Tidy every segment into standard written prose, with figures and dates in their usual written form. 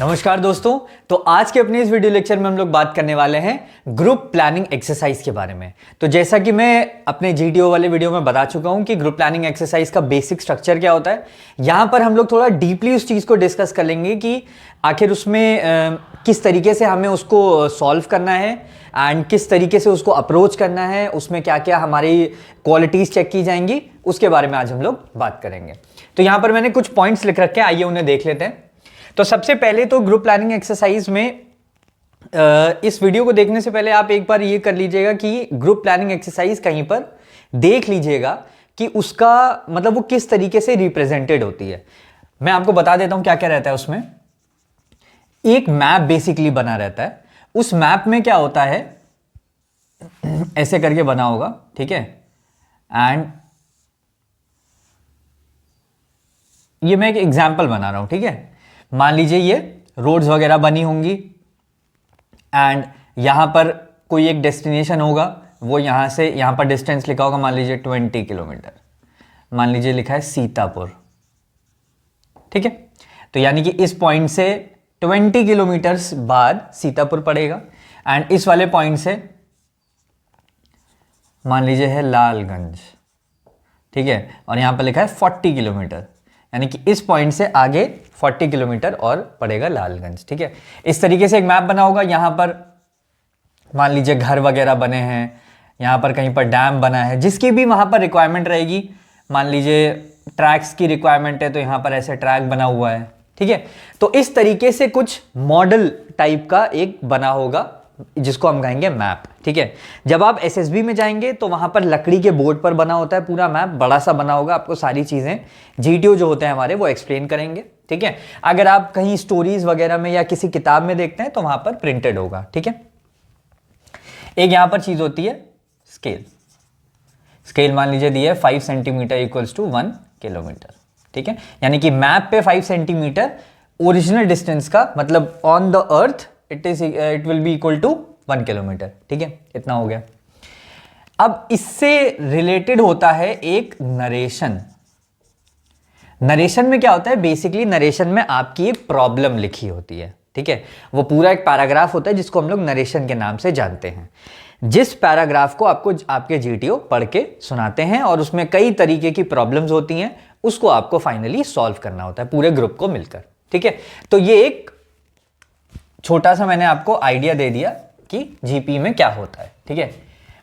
नमस्कार दोस्तों। तो आज के अपने इस वीडियो लेक्चर में हम लोग बात करने वाले हैं ग्रुप प्लानिंग एक्सरसाइज के बारे में। तो जैसा कि मैं अपने जीटीओ वाले वीडियो में बता चुका हूं कि ग्रुप प्लानिंग एक्सरसाइज का बेसिक स्ट्रक्चर क्या होता है, यहां पर हम लोग थोड़ा डीपली उस चीज़ को डिस्कस कर लेंगे कि आखिर उसमें किस तरीके से हमें उसको सॉल्व करना है एंड किस तरीके से उसको अप्रोच करना है, उसमें क्या क्या हमारी क्वालिटीज़ चेक की जाएंगी, उसके बारे में आज हम लोग बात करेंगे। तो यहाँ पर मैंने कुछ पॉइंट्स लिख रखे हैं, आइए उन्हें देख लेते हैं। तो सबसे पहले तो ग्रुप प्लानिंग एक्सरसाइज में इस वीडियो को देखने से पहले आप एक बार ये कर लीजिएगा कि ग्रुप प्लानिंग एक्सरसाइज कहीं पर देख लीजिएगा कि उसका मतलब वो किस तरीके से रिप्रेजेंटेड होती है। मैं आपको बता देता हूं क्या क्या रहता है उसमें। एक मैप बेसिकली बना रहता है, उस मैप में क्या होता है, ऐसे करके बना होगा, ठीक है। एंड ये मैं एक एग्जाम्पल बना रहा हूं, ठीक है। मान लीजिए ये रोड्स वगैरह बनी होंगी एंड यहां पर कोई एक डेस्टिनेशन होगा, वो यहां से यहां पर डिस्टेंस लिखा होगा, मान लीजिए 20 किलोमीटर, मान लीजिए लिखा है सीतापुर, ठीक है। तो यानी कि इस पॉइंट से 20 किलोमीटर्स बाद सीतापुर पड़ेगा एंड इस वाले पॉइंट से मान लीजिए है लालगंज, ठीक है। और यहां पर लिखा है 40 किलोमीटर, यानी कि इस पॉइंट से आगे 40 किलोमीटर और पड़ेगा लालगंज, ठीक है। इस तरीके से एक मैप बना होगा। यहां पर मान लीजिए घर वगैरह बने हैं, यहां पर कहीं पर डैम बना है, जिसकी भी वहां पर रिक्वायरमेंट रहेगी। मान लीजिए ट्रैक्स की रिक्वायरमेंट है तो यहां पर ऐसे ट्रैक बना हुआ है, ठीक है। तो इस तरीके से कुछ मॉडल टाइप का एक बना होगा जिसको हम कहेंगे मैप, ठीक है। जब आप एसएसबी में जाएंगे तो वहां पर लकड़ी के बोर्ड पर बना होता है पूरा मैप, बड़ा सा बना होगा, आपको सारी चीजें जीटीओ जो होते हैं हमारे वो एक्सप्लेन करेंगे, ठीक है। अगर आप कहीं स्टोरीज वगैरह में या किसी किताब में देखते हैं तो वहां पर प्रिंटेड होगा, ठीक है। एक यहां पर चीज होती है स्केल। स्केल मान लीजिए दी है 5 सेंटीमीटर इक्वल्स टू 1 किलोमीटर, ठीक है। यानी कि मैप पे 5 सेंटीमीटर ओरिजिनल डिस्टेंस का मतलब on the earth it will be equal to 1 kilometre, ठीक है। इतना हो गया। अब इससे रिलेटेड होता है एक नरेशन। नरेशन में क्या होता है, बेसिकली नरेशन में आपकी एक प्रॉब्लम लिखी होती है, ठीक है। वो पूरा एक पैराग्राफ होता है जिसको हम लोग नरेशन के नाम से जानते हैं। जिस पैराग्राफ को आपको आपके जीटीओ पढ़ के सुनाते हैं और उसमें कई तरीके की प्रॉब्लम्स होती हैं, उसको आपको फाइनली सॉल्व करना होता है पूरे ग्रुप को मिलकर, ठीक है। तो ये एक छोटा सा मैंने आपको आइडिया दे दिया कि जीपी में क्या होता है, ठीक है।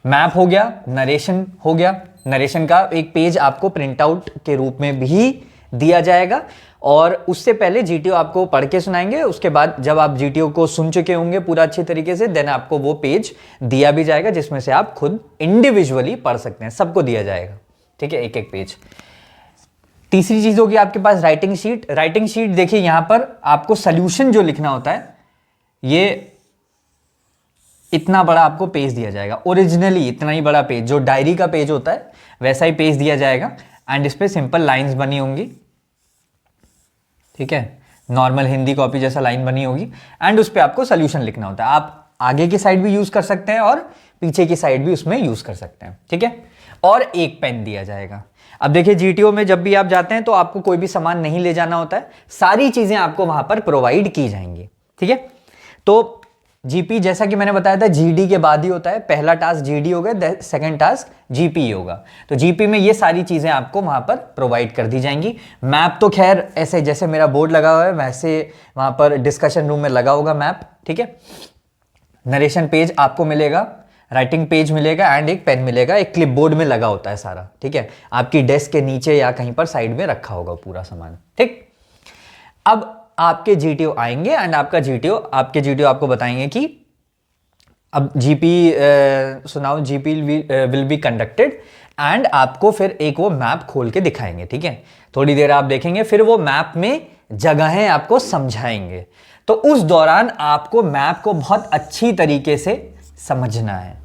मैप हो गया, नरेशन हो गया। नरेशन का एक पेज आपको प्रिंट आउट के रूप में भी दिया जाएगा और उससे पहले जीटीओ आपको पढ़ के सुनाएंगे। उसके बाद जब आप जीटीओ को सुन चुके होंगे पूरा अच्छी तरीके से, देन आपको वो पेज दिया भी जाएगा जिसमें से आप खुद इंडिविजुअली पढ़ सकते हैं, सबको दिया जाएगा, ठीक है, एक एक पेज। तीसरी चीज होगी आपके पास राइटिंग शीट। राइटिंग शीट देखिए, यहां पर आपको सोल्यूशन जो लिखना होता है, ये इतना बड़ा आपको पेज दिया जाएगा। ओरिजिनली इतना ही बड़ा पेज, जो डायरी का पेज होता है वैसा ही पेज दिया जाएगा एंड इस पे सिंपल लाइंस बनी होंगी, ठीक है। नॉर्मल हिंदी कॉपी जैसा लाइन बनी होगी एंड उस पे आपको सोल्यूशन लिखना होता है। आप आगे की साइड भी यूज कर सकते हैं और पीछे की साइड भी उसमें यूज कर सकते हैं, ठीक है। और एक पेन दिया जाएगा। अब देखिए जीटीओ में जब भी आप जाते हैं तो आपको कोई भी सामान नहीं ले जाना होता है, सारी चीजें आपको वहां पर प्रोवाइड की जाएंगी, ठीक है। तो जीपी जैसा कि मैंने बताया था जीडी के बाद ही होता है। पहला टास्क जीडी होगा, सेकंड टास्क जीपी होगा। तो जीपी में ये सारी चीजें आपको वहां पर प्रोवाइड कर दी जाएंगी। मैप तो खैर ऐसे जैसे मेरा बोर्ड लगा हुआ है वैसे वहां पर डिस्कशन रूम में लगा होगा मैप, ठीक है। नरेशन पेज आपको मिलेगा, राइटिंग पेज मिलेगा एंड एक पेन मिलेगा, एक क्लिपबोर्ड में लगा होता है सारा, ठीक है। आपकी डेस्क के नीचे या कहीं पर साइड में रखा होगा पूरा सामान, ठीक। अब आपके जीटीओ आएंगे एंड आपके जीटीओ आपको बताएंगे कि अब जीपी सुनाओ, GP will be conducted and आपको फिर एक वो मैप खोल के दिखाएंगे, ठीक है। थोड़ी देर आप देखेंगे, फिर वो मैप में जगहें आपको समझाएंगे। तो उस दौरान आपको मैप को बहुत अच्छी तरीके से समझना है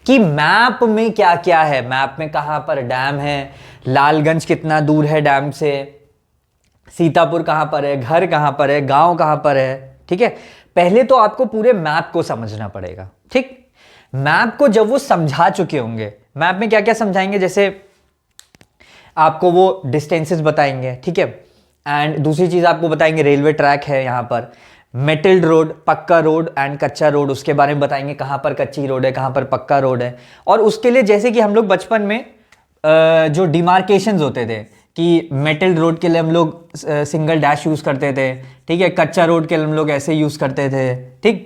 कि मैप में क्या क्या है, मैप में कहां पर डैम है, लालगंज कितना दूर है डैम से, सीतापुर कहां पर है, घर कहां पर है, गांव कहां पर है, ठीक है। पहले तो आपको पूरे मैप को समझना पड़ेगा, ठीक। मैप को जब वो समझा चुके होंगे, मैप में क्या क्या समझाएंगे, जैसे आपको वो डिस्टेंसेस बताएंगे, ठीक है। एंड दूसरी चीज आपको बताएंगे रेलवे ट्रैक है यहाँ पर, मेटल्ड रोड, पक्का रोड एंड कच्चा रोड, उसके बारे में बताएंगे कहाँ पर कच्ची रोड है, कहाँ पर पक्का रोड है। और उसके लिए जैसे कि हम लोग बचपन में जो डिमार्केशंस होते थे कि मेटल्ड रोड के लिए हम लोग सिंगल डैश यूज़ करते थे, ठीक है, कच्चा रोड के लिए हम लोग ऐसे यूज़ करते थे, ठीक।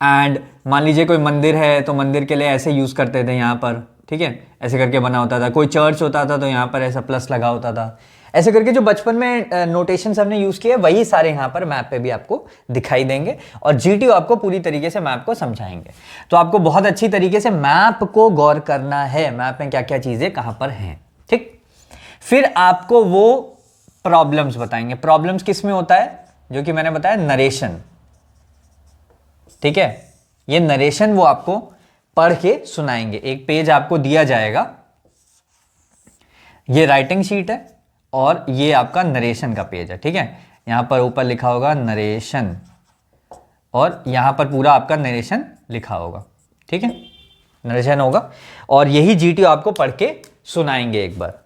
एंड मान लीजिए कोई मंदिर है तो मंदिर के लिए ऐसे यूज़ करते थे यहाँ पर, ठीक है, ऐसे करके बना होता था। कोई चर्च होता था तो यहाँ पर ऐसा प्लस लगा होता था। ऐसे करके जो बचपन में नोटेशन हमने यूज़ किए वही सारे यहाँ पर मैप पे भी आपको दिखाई देंगे और जीटीओ आपको पूरी तरीके से मैप को समझाएंगे। तो आपको बहुत अच्छी तरीके से मैप को गौर करना है, मैप में क्या क्या चीज़ें कहाँ पर हैं, ठीक। फिर आपको वो प्रॉब्लम्स बताएंगे। प्रॉब्लम्स किस में होता है, जो कि मैंने बताया नरेशन, ठीक है। ये नरेशन वो आपको पढ़ के सुनाएंगे। एक पेज आपको दिया जाएगा, ये राइटिंग शीट है और ये आपका नरेशन का पेज है, ठीक है। यहां पर ऊपर लिखा होगा नरेशन और यहां पर पूरा आपका नरेशन लिखा होगा, ठीक है, नरेशन होगा। और यही जीटीओ आपको पढ़ के सुनाएंगे एक बार।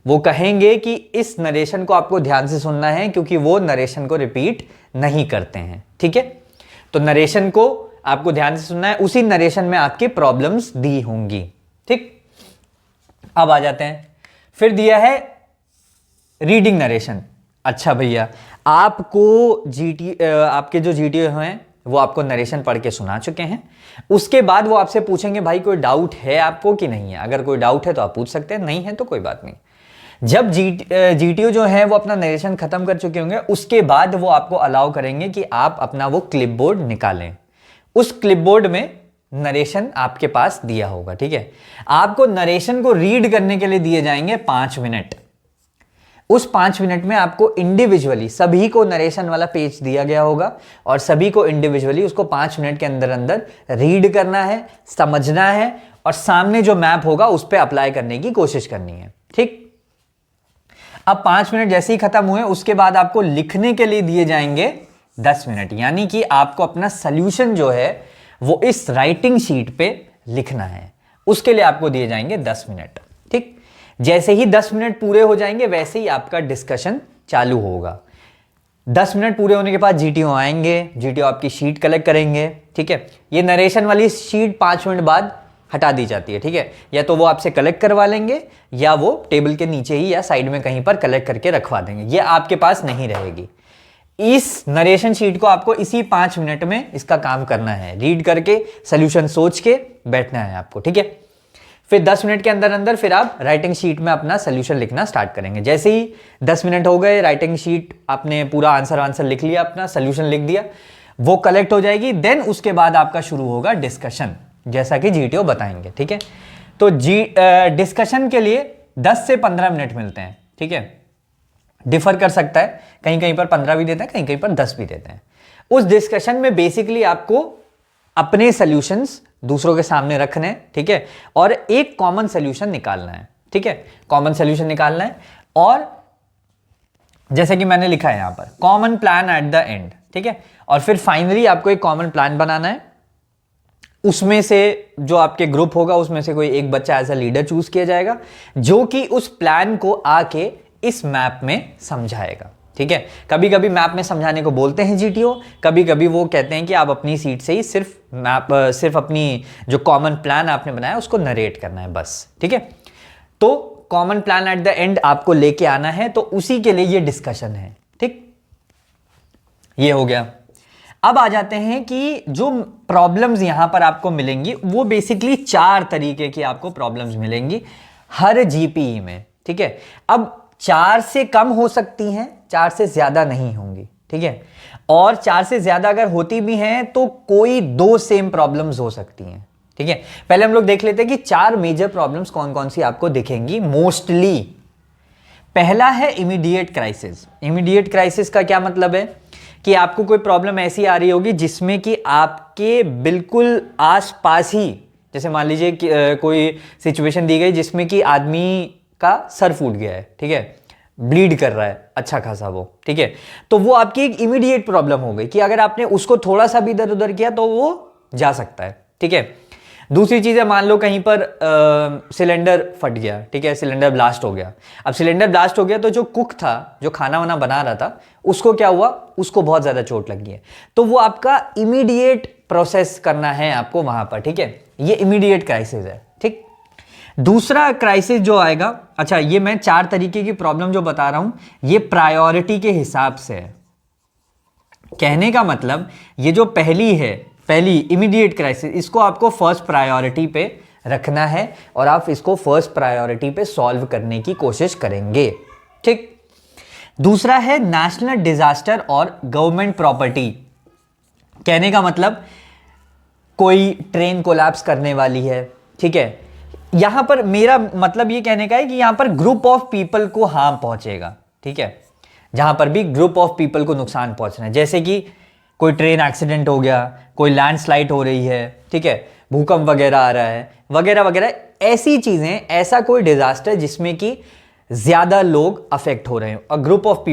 वो कहेंगे कि इस नरेशन को आपको ध्यान से सुनना है क्योंकि वो नरेशन को रिपीट नहीं करते हैं, ठीक है। तो नरेशन को आपको ध्यान से सुनना है, उसी नरेशन में आपकी प्रॉब्लम्स दी होंगी, ठीक। अब आ जाते हैं, फिर दिया है रीडिंग नरेशन। अच्छा भैया, आपको आपके जो जीटीओ हैं वो आपको नरेशन पढ़ के सुना चुके हैं। उसके बाद वो आपसे पूछेंगे भाई कोई डाउट है आपको कि नहीं है। अगर कोई डाउट है तो आप पूछ सकते हैं, नहीं है तो कोई बात नहीं। जब जीटीओ जो है वो अपना नरेशन खत्म कर चुके होंगे उसके बाद वो आपको अलाउ करेंगे कि आप अपना वो क्लिपबोर्ड निकालें। उस क्लिपबोर्ड में नरेशन आपके पास दिया होगा, ठीक है। आपको नरेशन को रीड करने के लिए दिए जाएंगे 5 मिनट। उस 5 मिनट में आपको इंडिविजुअली सभी को नरेशन वाला पेज दिया गया होगा और सभी को इंडिविजुअली उसको 5 मिनट के अंदर अंदर रीड करना है, समझना है और सामने जो मैप होगा उस पर अप्लाई करने की कोशिश करनी है, ठीक। अब 5 मिनट जैसे ही खत्म हुए उसके बाद आपको लिखने के लिए दिए जाएंगे 10 मिनट, यानी कि आपको अपना सॉल्यूशन जो है वो इस राइटिंग शीट पे लिखना है। उसके लिए आपको दिए जाएंगे 10 मिनट, ठीक। जैसे ही 10 मिनट पूरे हो जाएंगे वैसे ही आपका डिस्कशन चालू होगा। 10 मिनट पूरे होने के बाद जीटीओ आएंगे, जीटीओ आपकी शीट कलेक्ट करेंगे, ठीक है। ये नरेशन वाली शीट 5 मिनट बाद हटा दी जाती है, ठीक है। या तो वो आपसे कलेक्ट करवा लेंगे या वो टेबल के नीचे ही या साइड में कहीं पर कलेक्ट करके रखवा देंगे, ये आपके पास नहीं रहेगी। इस नरेशन शीट को आपको इसी 5 मिनट में इसका काम करना है, रीड करके सॉल्यूशन सोच के बैठना है आपको, ठीक है। फिर 10 मिनट के अंदर अंदर फिर आप राइटिंग शीट में अपना सॉल्यूशन लिखना स्टार्ट करेंगे। जैसे ही 10 मिनट हो गए, राइटिंग शीट आपने पूरा आंसर लिख लिया, अपना सॉल्यूशन लिख दिया, वो कलेक्ट हो जाएगी। देन उसके बाद आपका शुरू होगा डिस्कशन, जैसा कि जीटीओ बताएंगे, ठीक है। तो डिस्कशन के लिए 10 से 15 मिनट मिलते हैं, ठीक है। डिफर कर सकता है, कहीं कहीं पर 15 भी देते हैं, कहीं कहीं पर 10 भी देते हैं। उस डिस्कशन में बेसिकली आपको अपने सॉल्यूशंस दूसरों के सामने रखने हैं, ठीक है, और एक कॉमन सॉल्यूशन निकालना है, ठीक है। कॉमन सॉल्यूशन निकालना है और जैसे कि मैंने लिखा है यहां पर common plan at the end, ठीक है। और फिर फाइनली आपको एक कॉमन प्लान बनाना है। उसमें से जो आपके ग्रुप होगा उसमें से कोई एक बच्चा एज अ लीडर चूज किया जाएगा जो कि उस प्लान को आके इस मैप में समझाएगा, ठीक है। कभी कभी मैप में समझाने को बोलते हैं जीटीओ, कभी कभी वो कहते हैं कि आप अपनी सीट से ही सिर्फ अपनी जो कॉमन प्लान आपने बनाया उसको नरेट करना है बस, ठीक है। तो common plan at the end आपको लेके आना है, तो उसी के लिए ये डिस्कशन है, ठीक। ये हो गया। अब आ जाते हैं कि जो प्रॉब्लम्स यहां पर आपको मिलेंगी वो बेसिकली 4 तरीके की आपको प्रॉब्लम्स मिलेंगी हर जीपीई में, ठीक है। अब 4 से कम हो सकती हैं, 4 से ज्यादा नहीं होंगी, ठीक है। और 4 से ज्यादा अगर होती भी हैं तो कोई 2 सेम प्रॉब्लम्स हो सकती हैं, ठीक है। पहले हम लोग देख लेते हैं कि 4 मेजर प्रॉब्लम्स कौन कौन सी आपको दिखेंगी मोस्टली। पहला है इमीडिएट क्राइसिस। इमीडिएट क्राइसिस का क्या मतलब है कि आपको कोई प्रॉब्लम ऐसी आ रही होगी जिसमें कि आपके बिल्कुल आसपास ही, जैसे मान लीजिए कि कोई सिचुएशन दी गई जिसमें कि आदमी का सर फूट गया है, ठीक है, ब्लीड कर रहा है अच्छा खासा वो, ठीक है। तो वो आपकी एक इमीडिएट प्रॉब्लम हो गई कि अगर आपने उसको थोड़ा सा भी इधर उधर किया तो वो जा सकता है, ठीक है। दूसरी चीज़ है, मान लो कहीं पर सिलेंडर फट गया, ठीक है, सिलेंडर ब्लास्ट हो गया। अब सिलेंडर ब्लास्ट हो गया तो जो कुक था, जो खाना वाना बना रहा था, उसको क्या हुआ, उसको बहुत ज़्यादा चोट लग गई है। तो वो आपका इमीडिएट प्रोसेस करना है आपको वहाँ पर, ठीक है, ये इमीडिएट क्राइसिस है, ठीक। दूसरा क्राइसिस जो आएगा, अच्छा ये मैं 4 तरीके की प्रॉब्लम जो बता रहा हूँ, ये प्रायोरिटी के हिसाब से है। कहने का मतलब ये जो पहली इमीडिएट क्राइसिस, इसको आपको फर्स्ट प्रायोरिटी पे रखना है और आप इसको फर्स्ट प्रायोरिटी पे सॉल्व करने की कोशिश करेंगे, ठीक। दूसरा है नेशनल डिजास्टर और गवर्नमेंट प्रॉपर्टी। कहने का मतलब कोई ट्रेन कोलैप्स करने वाली है, ठीक है। यहां पर मेरा मतलब ये कहने का है कि यहां पर ग्रुप ऑफ पीपल को हार्म पहुंचेगा, ठीक है। जहां पर भी ग्रुप ऑफ पीपल को नुकसान पहुंचना है, जैसे कि कोई ट्रेन एक्सीडेंट हो गया, कोई लैंडस्लाइड हो रही है, ठीक है, भूकंप वगैरह आ रहा है, वगैरह वगैरह, ऐसी चीजें, ऐसा कोई डिजास्टर जिसमें कि ज्यादा लोग अफेक्ट हो रहे हैं, a group of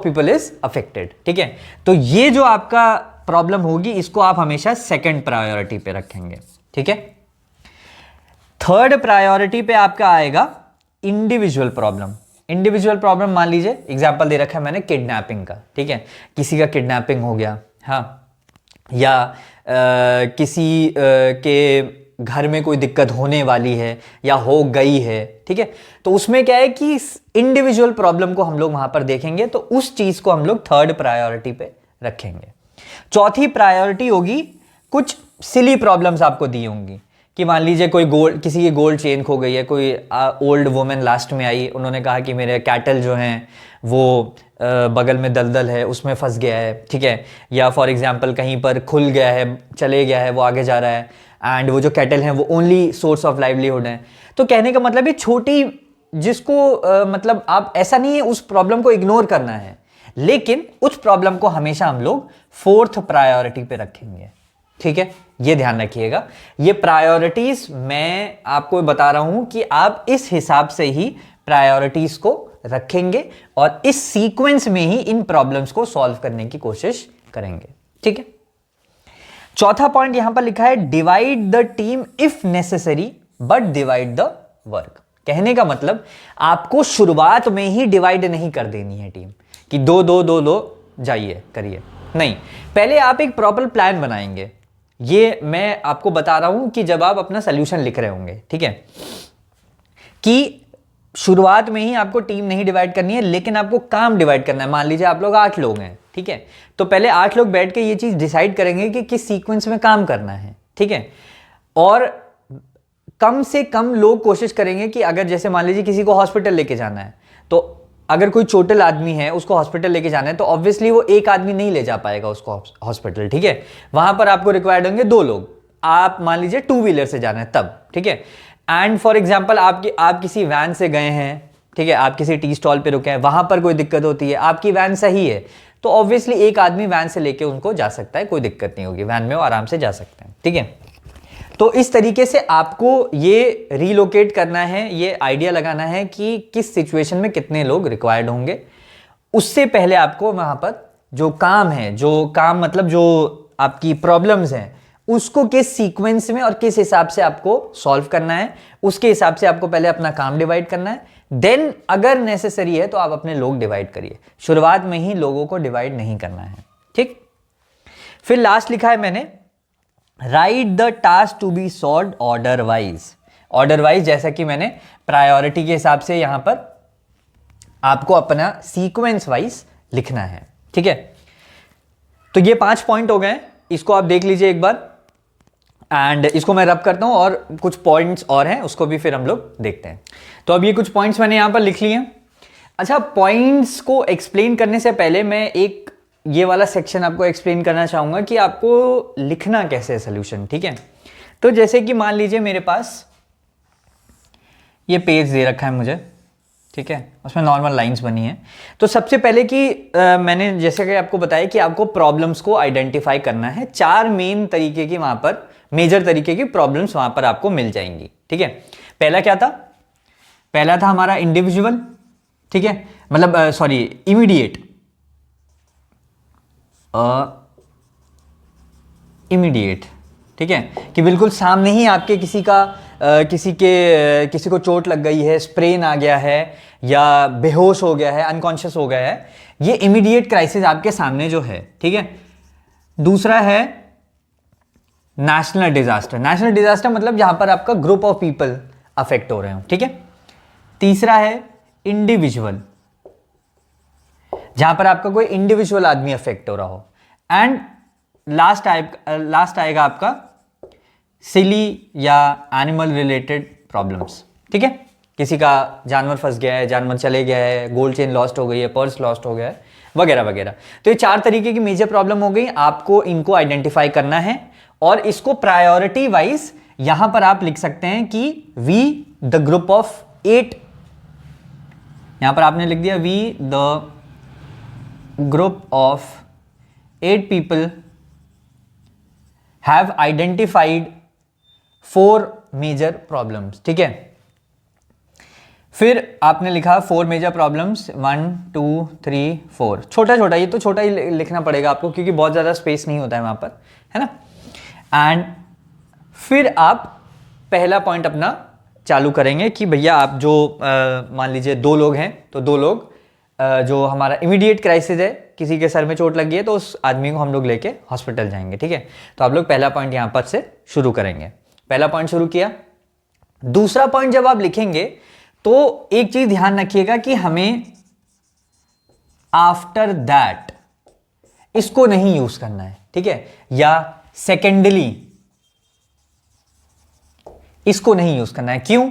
people is affected, ठीक है। तो ये जो आपका प्रॉब्लम होगी, इसको आप हमेशा सेकंड प्रायोरिटी पे रखेंगे, ठीक है। थर्ड प्रायोरिटी पे आपका आएगा इंडिविजुअल प्रॉब्लम। इंडिविजुअल प्रॉब्लम, मान लीजिए एग्जांपल दे रखा है मैंने किडनैपिंग का, ठीक है, किसी का किडनैपिंग हो गया, हाँ, या किसी के घर में कोई दिक्कत होने वाली है या हो गई है, ठीक है। तो उसमें क्या है कि इंडिविजुअल प्रॉब्लम को हम लोग वहां पर देखेंगे, तो उस चीज को हम लोग थर्ड प्रायोरिटी पे रखेंगे। चौथी प्रायोरिटी होगी, कुछ सिली प्रॉब्लम्स आपको दी होंगी कि मान लीजिए किसी की गोल्ड चेन खो गई है, कोई ओल्ड वुमेन लास्ट में आई, उन्होंने कहा कि मेरे कैटल जो हैं वो बगल में दलदल है, उसमें फंस गया है, ठीक है, या फॉर एग्जांपल कहीं पर खुल गया है, चले गया है, वो आगे जा रहा है, एंड वो जो कैटल हैं वो ओनली सोर्स ऑफ लाइवलीहुड है। तो कहने का मतलब ये छोटी, जिसको मतलब आप, ऐसा नहीं है उस प्रॉब्लम को इग्नोर करना है, लेकिन उस प्रॉब्लम को हमेशा हम लोग फोर्थ प्रायोरिटी पे रखेंगे, ठीक है। ये ध्यान रखिएगा, ये प्रायोरिटीज मैं आपको बता रहा हूं कि आप इस हिसाब से ही प्रायोरिटीज को रखेंगे और इस सीक्वेंस में ही इन प्रॉब्लम्स को सॉल्व करने की कोशिश करेंगे, ठीक है। चौथा पॉइंट यहां पर लिखा है, divide the team if necessary but divide the work. कहने का मतलब आपको शुरुआत में ही डिवाइड नहीं कर देनी है टीम कि दो दो दो दो जाइए करिए, नहीं, पहले आप एक प्रॉपर प्लान बनाएंगे। ये मैं आपको बता रहा हूं कि जब आप अपना सोल्यूशन लिख रहे होंगे, ठीक है, कि शुरुआत में ही आपको टीम नहीं डिवाइड करनी है, लेकिन आपको काम डिवाइड करना है। मान लीजिए आप लोग 8 लोग हैं, ठीक है, तो पहले 8 लोग बैठ के ये चीज डिसाइड करेंगे कि किस सीक्वेंस में काम करना है, ठीक है। और कम से कम लोग कोशिश करेंगे कि अगर जैसे मान लीजिए किसी को हॉस्पिटल लेके जाना है, तो अगर कोई चोटिल आदमी है उसको हॉस्पिटल लेके जाना है, तो ऑब्वियसली वो एक आदमी नहीं ले जा पाएगा उसको हॉस्पिटल, ठीक है। वहां पर आपको रिक्वायर्ड होंगे 2 लोग, आप मान लीजिए 2 व्हीलर से जाना है तब, ठीक है। एंड फॉर एग्जांपल आप किसी वैन से गए हैं, ठीक है, आप किसी टी स्टॉल पे रुके हैं, वहां पर कोई दिक्कत होती है, आपकी वैन सही है, तो ऑब्वियसली एक आदमी वैन से लेके उनको जा सकता है, कोई दिक्कत नहीं होगी, वैन में वो आराम से जा सकते हैं, ठीक है। तो इस तरीके से आपको ये रीलोकेट करना है, ये आइडिया लगाना है कि किस सिचुएशन में कितने लोग रिक्वायर्ड होंगे। उससे पहले आपको वहां पर जो काम मतलब जो आपकी प्रॉब्लम्स हैं, उसको किस सीक्वेंस में और किस हिसाब से आपको सॉल्व करना है, उसके हिसाब से आपको पहले अपना काम डिवाइड करना है। देन अगर नेसेसरी है तो आप अपने लोग डिवाइड करिए, शुरुआत में ही लोगों को डिवाइड नहीं करना है, ठीक। फिर लास्ट लिखा है मैंने, write the task to be solved order wise, जैसा कि मैंने प्रायोरिटी के हिसाब से यहां पर आपको अपना सीक्वेंस वाइज लिखना है, ठीक है। तो ये 5 पॉइंट हो गए, इसको आप देख लीजिए एक बार, एंड इसको मैं रब करता हूं और कुछ पॉइंट्स और हैं उसको भी फिर हम लोग देखते हैं। तो अब ये कुछ पॉइंट्स मैंने यहां पर लिख लिए हैं। अच्छा, पॉइंट्स को एक्सप्लेन करने से पहले मैं एक ये वाला सेक्शन आपको एक्सप्लेन करना चाहूंगा कि आपको लिखना कैसे है सोल्यूशन, ठीक है। तो जैसे कि मान लीजिए मेरे पास ये पेज दे रखा है मुझे, ठीक है, उसमें नॉर्मल लाइंस बनी है। तो सबसे पहले कि मैंने जैसे कि आपको बताया कि आपको प्रॉब्लम्स को आइडेंटिफाई करना है। 4 मेन तरीके की वहां पर, मेजर तरीके की प्रॉब्लम्स वहां पर आपको मिल जाएंगी, ठीक है। पहला क्या था? पहला था हमारा इंडिविजुअल, ठीक है, मतलब सॉरी इमीडिएट, इमीडिएट, ठीक है, कि बिल्कुल सामने ही आपके किसी को चोट लग गई है, स्प्रेन आ गया है या बेहोश हो गया है, अनकॉन्शियस हो गया है, ये इमीडिएट क्राइसिस आपके सामने जो है। ठीक है, दूसरा है नेशनल डिजास्टर। नेशनल डिजास्टर मतलब जहां पर आपका ग्रुप ऑफ पीपल अफेक्ट हो रहे हो। ठीक है, तीसरा है इंडिविजुअल, जहां पर आपका कोई इंडिविजुअल आदमी अफेक्ट हो रहा हो। एंड लास्ट आएगा आपका सिली या एनिमल रिलेटेड प्रॉब्लम्स। ठीक है, किसी का जानवर फंस गया है, जानवर चले गया है, गोल्ड चेन लॉस्ट हो गई है, पर्स लॉस्ट हो गया है, वगैरह वगैरह। तो ये 4 तरीके की मेजर प्रॉब्लम हो गई, आपको इनको आइडेंटिफाई करना है और इसको प्रायोरिटी वाइज यहां पर आप लिख सकते हैं कि वी द ग्रुप ऑफ 8, यहां पर आपने लिख दिया we the group of 8 people have identified 4 major problems. ठीक है, फिर आपने लिखा 4 मेजर प्रॉब्लम्स, 1 2 3 4, छोटा छोटा, ये तो छोटा ही लिखना पड़ेगा आपको क्योंकि बहुत ज़्यादा स्पेस नहीं होता है वहाँ पर, है ना। एंड फिर आप पहला पॉइंट अपना चालू करेंगे कि भैया आप जो मान लीजिए 2 लोग हैं, तो 2 लोग जो हमारा इमीडिएट क्राइसिस है, किसी के सर में चोट लगी है तो उस आदमी को हम लोग लेके हॉस्पिटल जाएंगे। ठीक है, तो आप लोग पहला पॉइंट यहाँ पर से शुरू करेंगे। पहला पॉइंट शुरू किया। दूसरा पॉइंट जब आप लिखेंगे तो एक चीज ध्यान रखिएगा कि हमें आफ्टर दैट इसको नहीं यूज करना है। ठीक है, या सेकेंडली इसको नहीं यूज करना है। क्यों?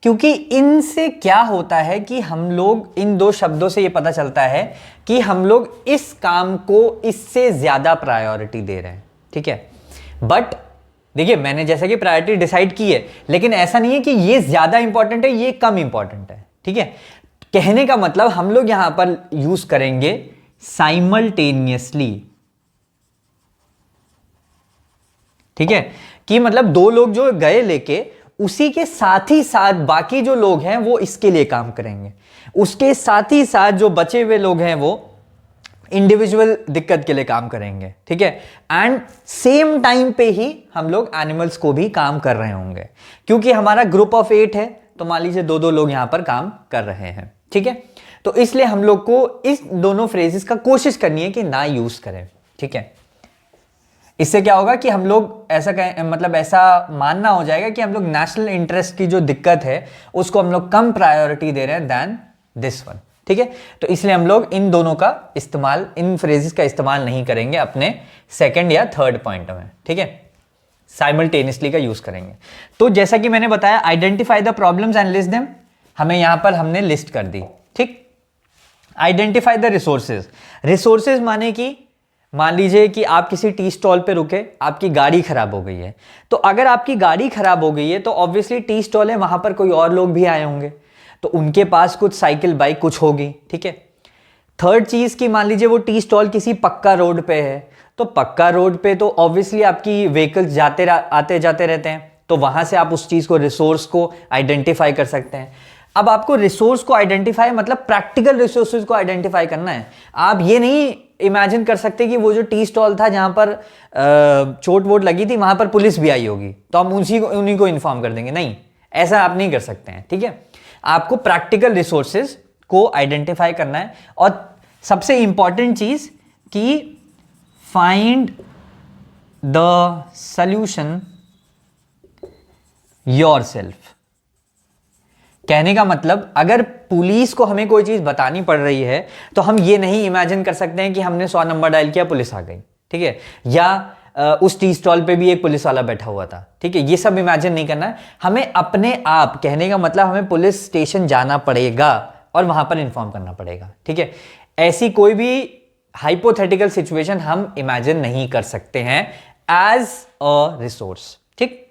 क्योंकि इनसे क्या होता है कि हम लोग, इन 2 शब्दों से ये पता चलता है कि हम लोग इस काम को इससे ज्यादा प्रायोरिटी दे रहे हैं। ठीक है, बट देखिए मैंने जैसा कि प्रायोरिटी डिसाइड की है, लेकिन ऐसा नहीं है कि ये ज्यादा इंपॉर्टेंट है, ये कम इंपॉर्टेंट है। ठीक है, कहने का मतलब हम लोग यहां पर यूज करेंगे साइमल्टेनियसली। ठीक है, कि मतलब 2 लोग जो गए लेके, उसी के साथ ही साथ बाकी जो लोग हैं वो इसके लिए काम करेंगे, उसके साथ ही साथ जो बचे हुए लोग हैं वो इंडिविजुअल दिक्कत के लिए काम करेंगे। ठीक है, एंड सेम टाइम पे ही हम लोग एनिमल्स को भी काम कर रहे होंगे, क्योंकि हमारा ग्रुप ऑफ 8 है, तो मान लीजिए 2-2 लोग यहां पर काम कर रहे हैं। ठीक है, तो इसलिए हम लोग को इस दोनों फ्रेजेस का कोशिश करनी है कि ना यूज करें। ठीक है, इससे क्या होगा कि हम लोग ऐसा मानना हो जाएगा कि हम लोग नेशनल इंटरेस्ट की जो दिक्कत है उसको हम लोग कम प्रायोरिटी दे रहे हैं देन दिस वन। ठीक है, तो इसलिए हम लोग इन दोनों का इस्तेमाल, इन फ्रेजेस का इस्तेमाल नहीं करेंगे अपने सेकंड या थर्ड पॉइंट में। ठीक है, साइमल्टेनियसली का यूज करेंगे। तो जैसा कि मैंने बताया, identify the problems and list them, हमें यहां पर हमने लिस्ट कर दी। ठीक, आइडेंटिफाई द रिसोर्सेज। रिसोर्सेज माने कि मान लीजिए कि आप किसी टी स्टॉल पे रुके, आपकी गाड़ी खराब हो गई है, तो अगर आपकी गाड़ी खराब हो गई है तो ऑब्वियसली टी स्टॉल है, वहां पर कोई और लोग भी आए होंगे, तो उनके पास कुछ साइकिल बाइक कुछ होगी। ठीक है, थर्ड चीज की मान लीजिए वो टी स्टॉल किसी पक्का रोड पे है, तो पक्का रोड पे तो ऑब्वियसली आपकी व्हीकल्स आते जाते रहते हैं, तो वहां से आप उस चीज को, रिसोर्स को आइडेंटिफाई कर सकते हैं। अब आपको रिसोर्स को आइडेंटिफाई मतलब प्रैक्टिकल रिसोर्सेज को आइडेंटिफाई करना है। आप ये नहीं इमेजिन कर सकते कि वो जो टी स्टॉल था जहां पर चोट वोट लगी थी वहां पर पुलिस भी आई होगी तो हम उन्हीं को इन्फॉर्म कर देंगे, नहीं, ऐसा आप नहीं कर सकते हैं। ठीक है, आपको प्रैक्टिकल रिसोर्सेज को आइडेंटिफाई करना है, और सबसे इंपॉर्टेंट चीज कि फाइंड द सॉल्यूशन योरसेल्फ। कहने का मतलब, अगर पुलिस को हमें कोई चीज बतानी पड़ रही है तो हम ये नहीं इमेजिन कर सकते हैं कि हमने 100 नंबर डायल किया, पुलिस आ गई। ठीक है, या उस टी स्टॉल पे भी एक पुलिस वाला बैठा हुआ था। ठीक है, ये सब इमेजिन नहीं करना है हमें अपने आप। कहने का मतलब हमें पुलिस स्टेशन जाना पड़ेगा और वहां पर इंफॉर्म करना पड़ेगा। ठीक है, ऐसी कोई भी हाइपोथेटिकल सिचुएशन हम इमेजिन नहीं कर सकते हैं एज अ रिसोर्स। ठीक,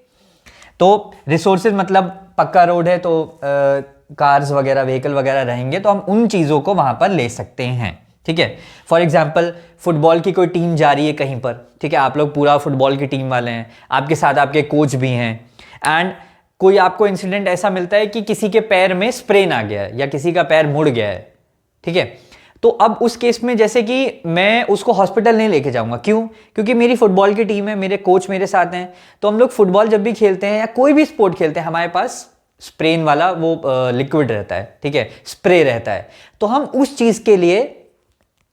तो रिसोर्सेज मतलब पक्का रोड है तो कार्स वगैरह, व्हीकल वगैरह रहेंगे, तो हम उन चीजों को वहां पर ले सकते हैं। ठीक है, फॉर एग्जाम्पल फुटबॉल की कोई टीम जा रही है कहीं पर, ठीक है, आप लोग पूरा फुटबॉल की टीम वाले हैं, आपके साथ आपके कोच भी हैं, एंड कोई आपको इंसिडेंट ऐसा मिलता है कि किसी के पैर में स्प्रेन आ गया है या किसी का पैर मुड़ गया है। ठीक है, तो अब उस केस में जैसे कि मैं उसको हॉस्पिटल नहीं लेके जाऊंगा, क्यों? क्योंकि मेरी फुटबॉल की टीम है, मेरे कोच मेरे साथ हैं, तो हम लोग फुटबॉल जब भी खेलते हैं या कोई भी स्पोर्ट खेलते हैं, हमारे पास स्प्रेन वाला वो लिक्विड रहता है, ठीक है, स्प्रे रहता है। तो हम उस चीज के लिए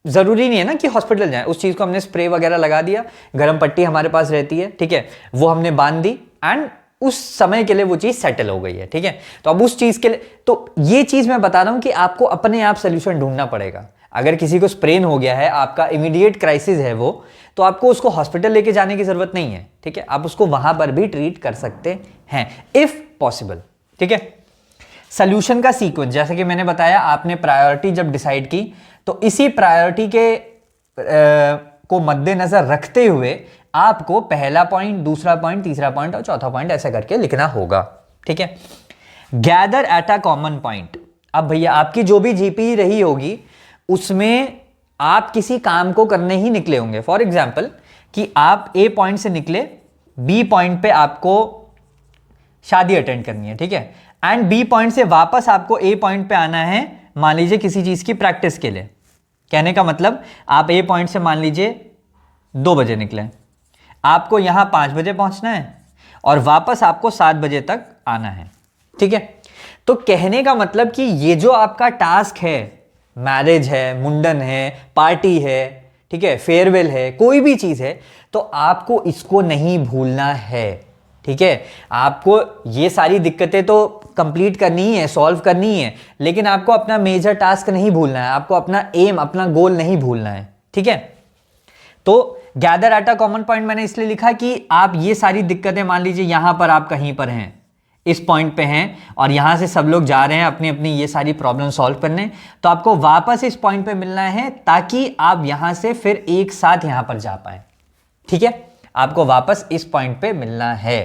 जरूरी नहीं है ना कि हॉस्पिटल जाएं, उस चीज को हमने स्प्रे वगैरह लगा दिया, गर्म पट्टी हमारे पास रहती है, ठीक है, वो हमने बांध दी एंड उस समय के लिए वो चीज सेटल हो गई है, ठीक है। तो अब उस चीज के लिए, तो ये चीज मैं बता रहा हूं कि आपको अपने आप सोल्यूशन ढूंढना पड़ेगा। अगर किसी को स्प्रेन हो गया है, आपका इमीडिएट क्राइसिस है वो, तो आपको उसको हॉस्पिटल लेके जाने की जरूरत नहीं है, ठीक है, आप उसको वहां पर भी ट्रीट कर सकते हैं इफ पॉसिबल, ठीक है। सोल्यूशन का सीक्वेंस, जैसे कि मैंने बताया, आपने प्रायोरिटी जब डिसाइड की तो इसी प्रायोरिटी के को मद्देनजर रखते हुए आपको पहला पॉइंट, दूसरा पॉइंट, तीसरा पॉइंट और चौथा पॉइंट ऐसे करके लिखना होगा, ठीक है। Gather at a common point. अब भैया आपकी जो भी जीपी रही होगी उसमें आप किसी काम को करने ही निकले होंगे। फॉर एग्जाम्पल कि आप ए पॉइंट से निकले, बी पॉइंट पे आपको शादी अटेंड करनी है, ठीक है, एंड बी पॉइंट से वापस आपको ए पॉइंट पे आना है, मान लीजिए किसी चीज की प्रैक्टिस के लिए। कहने का मतलब आप ए पॉइंट से मान लीजिए 2 बजे निकले, आपको यहां 5 बजे पहुंचना है और वापस आपको 7 बजे तक आना है, ठीक है। तो कहने का मतलब कि ये जो आपका टास्क है, मैरिज है, मुंडन है, पार्टी है, ठीक है, फेयरवेल है, कोई भी चीज है, तो आपको इसको नहीं भूलना है, ठीक है। आपको ये सारी दिक्कतें तो कंप्लीट करनी ही है, सॉल्व करनी ही है, लेकिन आपको अपना मेजर टास्क नहीं भूलना है, आपको अपना एम, अपना गोल नहीं भूलना है, ठीक है। तो gather at a common point मैंने इसलिए लिखा कि आप ये सारी दिक्कतें, मान लीजिए यहां पर आप कहीं पर हैं, इस पॉइंट पे हैं और यहां से सब लोग जा रहे हैं अपनी अपनी ये सारी प्रॉब्लम सॉल्व करने, तो आपको वापस इस पॉइंट पे मिलना है ताकि आप यहां से फिर एक साथ यहां पर जा पाए, ठीक है। आपको वापस इस पॉइंट पे मिलना है,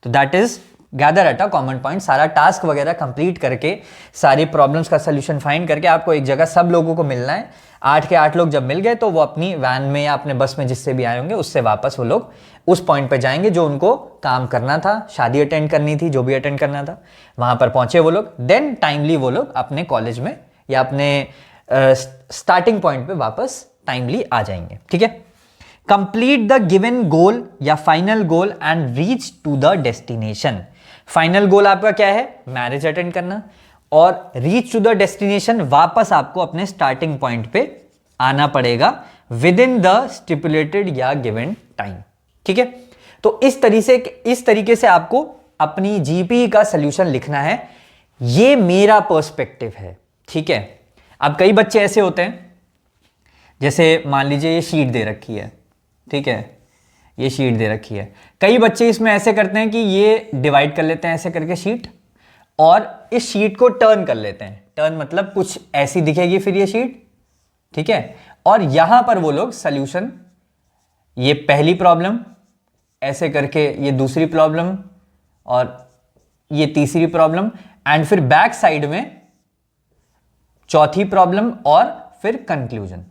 तो that is gather at a common point. सारा टास्क वगैरह कंप्लीट करके, सारी प्रॉब्लम्स का सोल्यूशन फाइंड करके आपको एक जगह सब लोगों को मिलना है। 8 के 8 लोग जब मिल गए तो वो अपनी वैन में या अपने बस में जिससे भी आए होंगे उससे वापस वो लोग उस पॉइंट पे जाएंगे जो उनको काम करना था, शादी अटेंड करनी थी, जो भी अटेंड करना था, वहां पर पहुंचे वो लोग। देन टाइमली वो लोग अपने कॉलेज में या अपने स्टार्टिंग पॉइंट पे वापस टाइमली आ जाएंगे, ठीक है। कंप्लीट द गिवन गोल या final goal and reach to the destination. Final goal आपका क्या है? मैरिज अटेंड करना, और रीच टू द डेस्टिनेशन, वापस आपको अपने स्टार्टिंग पॉइंट पे आना पड़ेगा विद इन द स्टिपुलेटेड या गिवन टाइम, ठीक है। तो इस तरीके से आपको अपनी जीपी का सॉल्यूशन लिखना है। ये मेरा पर्सपेक्टिव है, ठीक है। अब कई बच्चे ऐसे होते हैं, जैसे मान लीजिए ये शीट दे रखी है, ठीक है, ये शीट दे रखी है, कई बच्चे इसमें ऐसे करते हैं कि ये डिवाइड कर लेते हैं ऐसे करके शीट, और इस शीट को टर्न कर लेते हैं। टर्न मतलब कुछ ऐसी दिखेगी फिर ये शीट, ठीक है, और यहां पर वो लोग सॉल्यूशन, ये पहली प्रॉब्लम ऐसे करके, ये दूसरी प्रॉब्लम और ये तीसरी प्रॉब्लम, एंड फिर बैक साइड में चौथी प्रॉब्लम और फिर कंक्लूजन,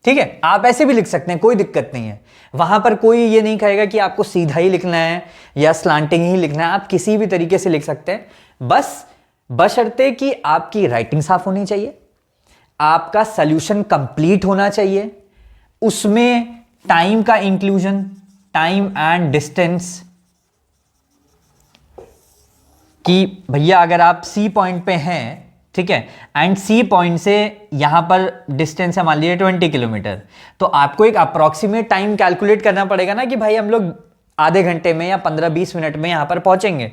ठीक है। आप ऐसे भी लिख सकते हैं, कोई दिक्कत नहीं है। वहां पर कोई ये नहीं कहेगा कि आपको सीधा ही लिखना है या स्लांटिंग ही लिखना है, आप किसी भी तरीके से लिख सकते हैं, बस बशर्ते कि आपकी राइटिंग साफ होनी चाहिए, आपका सॉल्यूशन कंप्लीट होना चाहिए, उसमें टाइम का इंक्लूजन, टाइम एंड डिस्टेंस, कि भैया अगर आप सी पॉइंट पे हैं, ठीक है, एंड सी पॉइंट से यहां पर डिस्टेंस है मान लीजिए 20 किलोमीटर, तो आपको एक अप्रॉक्सीमेट टाइम कैलकुलेट करना पड़ेगा ना कि भाई हम लोग आधे घंटे में या 15-20 मिनट में यहां पर पहुंचेंगे।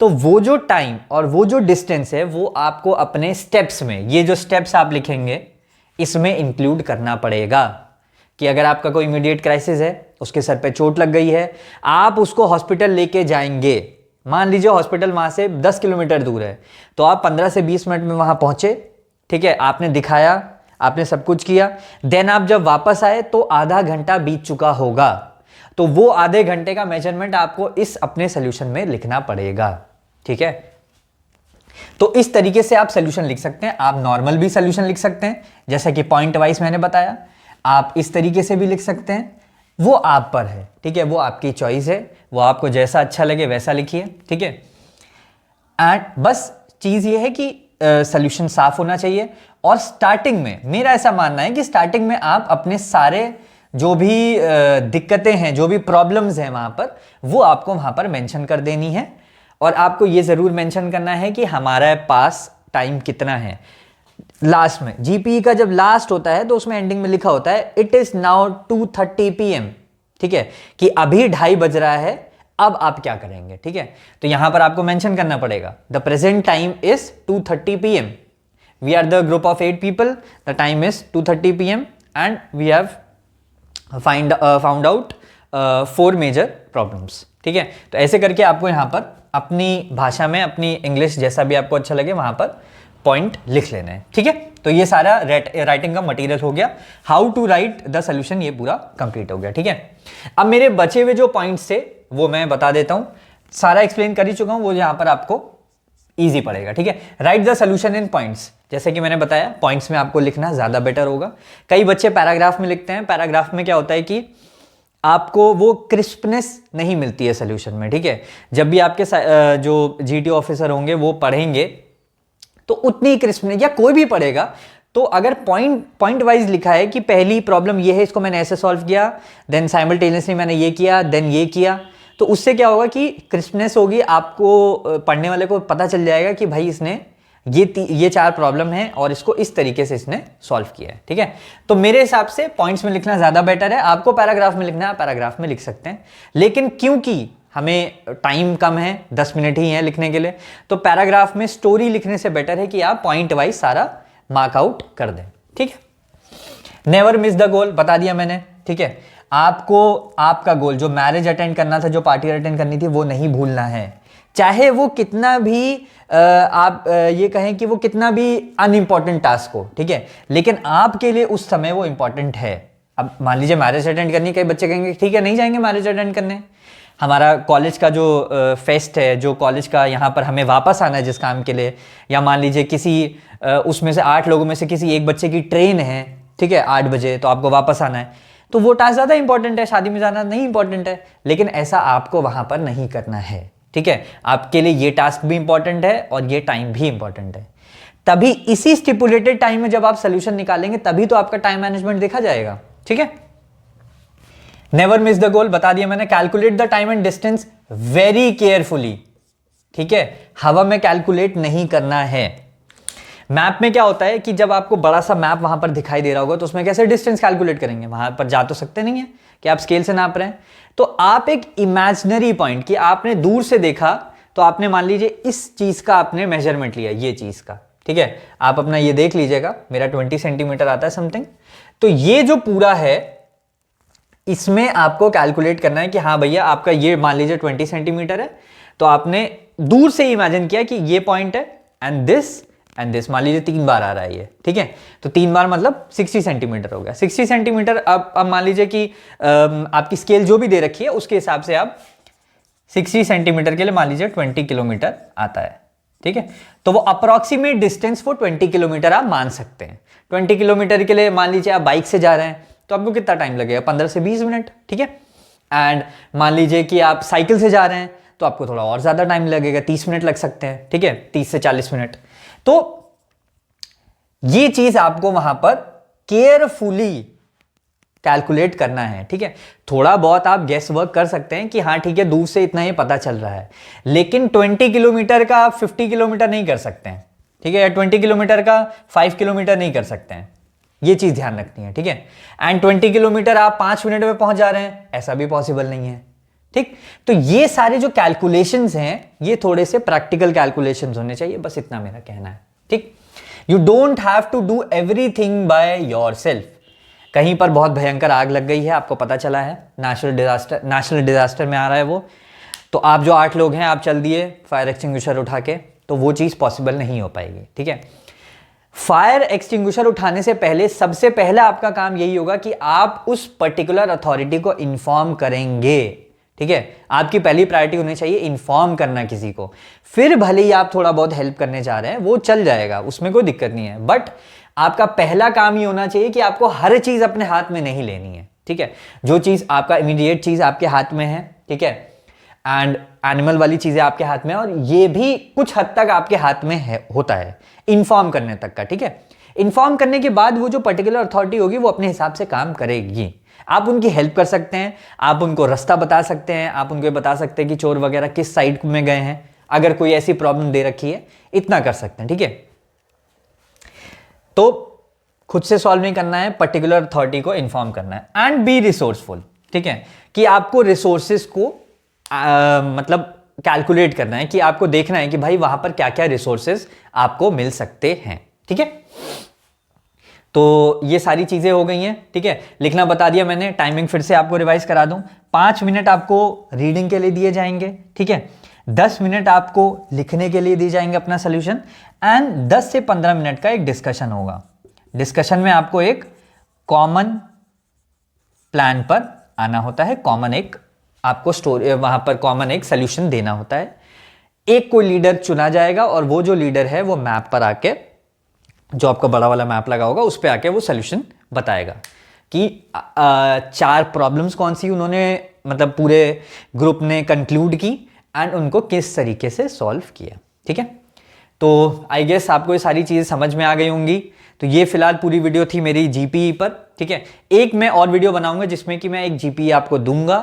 तो वो जो टाइम और वो जो डिस्टेंस है वो आपको अपने स्टेप्स में, ये जो स्टेप्स आप लिखेंगे इसमें इंक्लूड करना पड़ेगा। कि अगर आपका कोई इमीडिएट क्राइसिस है, उसके सर पे चोट लग गई है, आप उसको हॉस्पिटल लेके जाएंगे, मान लीजिए हॉस्पिटल वहां से 10 किलोमीटर दूर है, तो आप 15 से 20 मिनट में वहां पहुंचे, ठीक है, आपने दिखाया, आपने सब कुछ किया, देन आप जब वापस आए तो आधा घंटा बीत चुका होगा, तो वो आधे घंटे का मेजरमेंट आपको इस अपने सोल्यूशन में लिखना पड़ेगा, ठीक है। तो इस तरीके से आप सोल्यूशन लिख सकते हैं। आप नॉर्मल भी सोल्यूशन लिख सकते हैं, जैसा कि पॉइंट वाइज मैंने बताया, आप इस तरीके से भी लिख सकते हैं, वो आप पर है, ठीक है, वो आपकी चॉइस है, वो आपको जैसा अच्छा लगे वैसा लिखिए, ठीक है। एंड बस चीज ये है कि सोल्यूशन साफ होना चाहिए। और स्टार्टिंग में मेरा ऐसा मानना है कि स्टार्टिंग में आप अपने सारे जो भी दिक्कतें हैं, जो भी प्रॉब्लम्स हैं वहां पर, वो आपको वहां पर मेंशन कर देनी है। और आपको ये जरूर मेंशन करना है कि हमारे पास टाइम कितना है। लास्ट में जीपीई का जब लास्ट होता है तो उसमें एंडिंग में लिखा होता है इट इज नाउ 2:30 PM, ठीक है, कि अभी 2:30 बज रहा है, अब आप क्या करेंगे। ठीक है, तो यहां पर आपको मेंशन करना पड़ेगा the present time is 2:30 PM, we are the group of 8 people, the time is 2:30 PM and we have found out 4 major problems. ठीक है, तो ऐसे करके आपको यहां पर अपनी भाषा में, अपनी इंग्लिश जैसा भी आपको अच्छा लगे वहां पर पॉइंट लिख लेना है। ठीक है, तो ये सारा राइटिंग का मटेरियल हो गया। How to write the solution ये पूरा कंप्लीट हो गया। ठीक है, अब मेरे बचे हुए जो पॉइंट्स थे वो मैं बता देता हूं, सारा एक्सप्लेन कर ही चुका हूं, वो यहां पर आपको इजी पड़ेगा। ठीक है, right the solution in points, जैसे कि मैंने बताया पॉइंट्स में आपको लिखना ज्यादा बेटर होगा। कई बच्चे पैराग्राफ में लिखते हैं, पैराग्राफ में क्या होता है कि आपको वो क्रिस्पनेस नहीं मिलती है सोल्यूशन में। ठीक है, जब भी आपके जो जीटी ऑफिसर होंगे वो पढ़ेंगे तो उतनी क्रिस्पनेस, या कोई भी पढ़ेगा तो अगर पॉइंट वाइज लिखा है कि पहली प्रॉब्लम ये है, इसको मैंने ऐसे सॉल्व किया, देन साइमल्टेनियसली मैंने ये किया, देन ये किया, तो उससे क्या होगा कि क्रिस्पनेस होगी, आपको पढ़ने वाले को पता चल जाएगा कि भाई इसने ये 4 प्रॉब्लम है और इसको इस तरीके से इसने सॉल्व किया है। ठीक है, तो मेरे हिसाब से पॉइंट्स में लिखना ज्यादा बेटर है। आपको पैराग्राफ में लिखना है, पैराग्राफ में लिख सकते हैं, लेकिन क्योंकि हमें टाइम कम है, 10 मिनट ही है लिखने के लिए, तो पैराग्राफ में स्टोरी लिखने से बेटर है कि आप पॉइंट वाइज सारा मार्क आउट कर दें। ठीक है, नेवर मिस द गोल बता दिया मैंने। ठीक है, आपको आपका गोल जो मैरिज अटेंड करना था, जो पार्टी अटेंड करनी थी, वो नहीं भूलना है, चाहे वो कितना भी आप ये कहें कि वो कितना भी अनइंपॉर्टेंट टास्क हो। ठीक है, लेकिन आपके लिए उस समय वो इंपॉर्टेंट है। अब मान लीजिए मैरिज अटेंड करनी, कई बच्चे कहेंगे ठीक है नहीं जाएंगे मैरिज अटेंड करने, हमारा कॉलेज का जो फेस्ट है, जो कॉलेज का यहाँ पर हमें वापस आना है जिस काम के लिए, या मान लीजिए किसी उसमें से 8 लोगों में से किसी एक बच्चे की ट्रेन है, ठीक है 8 बजे, तो आपको वापस आना है, तो वो टास्क ज़्यादा इंपॉर्टेंट है, शादी में जाना नहीं इंपॉर्टेंट है। लेकिन ऐसा आपको वहाँ पर नहीं करना है। ठीक है, आपके लिए ये टास्क भी इंपॉर्टेंट है और ये टाइम भी इंपॉर्टेंट है। तभी इसी स्टिपुलेटेड टाइम में जब आप सोल्यूशन निकालेंगे तभी तो आपका टाइम मैनेजमेंट देखा जाएगा। ठीक है, नेवर मिस द गोल बता दिया मैंने। Calculate the time and distance very carefully. ठीक है, हवा में कैलकुलेट नहीं करना है। मैप में क्या होता है कि जब आपको बड़ा सा मैप वहां पर दिखाई दे रहा होगा तो उसमें कैसे डिस्टेंस कैलकुलेट करेंगे, वहां पर जा तो सकते नहीं है कि आप स्केल से नाप रहे हैं, तो आप एक इमेजिनरी पॉइंट कि आपने दूर से देखा, तो आपने मान लीजिए इस चीज का आपने मेजरमेंट लिया, ये चीज का। ठीक है, आप अपना ये देख लीजिएगा, मेरा 20 सेंटीमीटर आता है समथिंग, तो ये जो पूरा है इसमें आपको कैलकुलेट करना है कि हाँ भैया आपका ये मान लीजिए 20 सेंटीमीटर है, तो आपने दूर से इमेजिन किया कि ये पॉइंट है एंड दिस मान लीजिए 3 बार आ रहा है ये। ठीक है, तो 3 बार मतलब 60 सेंटीमीटर हो गया। 60 सेंटीमीटर अब मान लीजिए कि आपकी स्केल जो भी दे रखी है उसके हिसाब से आप 60 सेंटीमीटर के लिए मान लीजिए 20 किलोमीटर आता है। ठीक है, तो वो अप्रोक्सीमेट डिस्टेंस वो 20 किलोमीटर आप मान सकते हैं। 20 किलोमीटर के लिए मान लीजिए आप बाइक से जा रहे हैं तो आपको कितना टाइम लगेगा, 15 से 20 मिनट। ठीक है, एंड मान लीजिए कि आप साइकिल से जा रहे हैं तो आपको थोड़ा और ज्यादा टाइम लगेगा, 30 मिनट लग सकते हैं। ठीक है, 30 से 40 मिनट। तो ये चीज आपको वहां पर केयरफुली कैलकुलेट करना है। ठीक है, थोड़ा बहुत आप गेस वर्क कर सकते हैं कि हाँ ठीक है दूर से इतना ही पता चल रहा है, लेकिन 20 किलोमीटर का आप 50 किलोमीटर नहीं कर सकते हैं। ठीक है, या 20 किलोमीटर का 5 किलोमीटर नहीं कर सकते हैं, ये चीज ध्यान रखनी है। ठीक है, एंड 20 किलोमीटर आप 5 मिनट में पहुंच जा रहे हैं, ऐसा भी पॉसिबल नहीं है। ठीक, तो ये सारे जो कैलकुलेशंस हैं ये थोड़े से प्रैक्टिकल कैलकुलेशंस होने चाहिए, बस इतना मेरा कहना है। ठीक, you don't have to do everything by yourself. कहीं पर बहुत भयंकर आग लग गई है, आपको पता चला है, नेशनल डिजास्टर में आ रहा है वो, तो आप जो 8 लोग हैं आप चल दिए फायर एक्सटिंग्विशर उठा के, तो वो चीज पॉसिबल नहीं हो पाएगी। ठीक है, फायर एक्सटिंग्विशर उठाने से पहले सबसे पहले आपका काम यही होगा कि आप उस पर्टिकुलर अथॉरिटी को इन्फॉर्म करेंगे। ठीक है, आपकी पहली प्रायोरिटी होनी चाहिए इन्फॉर्म करना किसी को, फिर भले ही आप थोड़ा बहुत हेल्प करने जा रहे हैं वो चल जाएगा, उसमें कोई दिक्कत नहीं है, बट आपका पहला काम ये होना चाहिए कि आपको हर चीज अपने हाथ में नहीं लेनी है। ठीक है, जो चीज आपका इमीडिएट चीज आपके हाथ में है, ठीक है, एंड एनिमल वाली चीजें आपके हाथ में है, और ये भी कुछ हद तक आपके हाथ में है, होता है इन्फॉर्म करने तक का, ठीक है। इन्फॉर्म करने के बाद वो जो पर्टिकुलर अथॉरिटी होगी वो अपने हिसाब से काम करेगी। आप उनकी हेल्प कर सकते हैं, आप उनको रास्ता बता सकते हैं, आप उनको बता सकते हैं कि चोर वगैरह किस साइड में गए हैं, अगर कोई ऐसी प्रॉब्लम दे रखी है, इतना कर सकते हैं, ठीक है। तो खुद से सॉल्व नहीं करना है, पर्टिकुलर अथॉरिटी को इन्फॉर्म करना है। एंड बी रिसोर्सफुल, ठीक है, कि आपको रिसोर्सेस को मतलब कैलकुलेट करना है, कि आपको देखना है कि भाई वहां पर क्या क्या रिसोर्सेस आपको मिल सकते हैं, ठीक है। तो ये सारी चीजें हो गई हैं, ठीक है। लिखना बता दिया मैंने, टाइमिंग फिर से आपको रिवाइज करा दूं। 5 मिनट आपको रीडिंग के लिए दिए जाएंगे, ठीक है। 10 मिनट आपको लिखने के लिए दिए जाएंगे अपना सोल्यूशन, एंड 10 से 15 मिनट का एक डिस्कशन होगा। डिस्कशन में आपको एक कॉमन प्लान पर आना होता है, कॉमन एक आपको स्टोरी, वहां पर कॉमन एक सोल्यूशन देना होता है। एक कोई लीडर चुना जाएगा और वो जो लीडर है वो मैप पर आके, जो आपका बड़ा वाला मैप लगा होगा उस पे आके वो सोल्यूशन बताएगा कि 4 प्रॉब्लम्स कौन सी उन्होंने मतलब पूरे ग्रुप ने कंक्लूड की एंड उनको किस तरीके से सॉल्व किया, ठीक है। तो आई गेस आपको ये सारी चीजें समझ में आ गई होंगी। तो ये फिलहाल पूरी वीडियो थी मेरी जीपीई पर, ठीक है। एक मैं और वीडियो बनाऊंगा जिसमें कि मैं एक जीपीई आपको दूंगा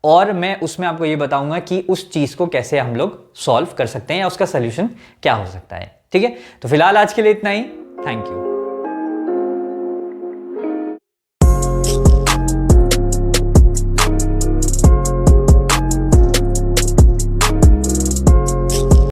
और मैं उसमें आपको ये बताऊंगा कि उस चीज को कैसे हम लोग सॉल्व कर सकते हैं या उसका सोल्यूशन क्या हो सकता है, ठीक है। तो फिलहाल आज के लिए इतना ही, थैंक यू।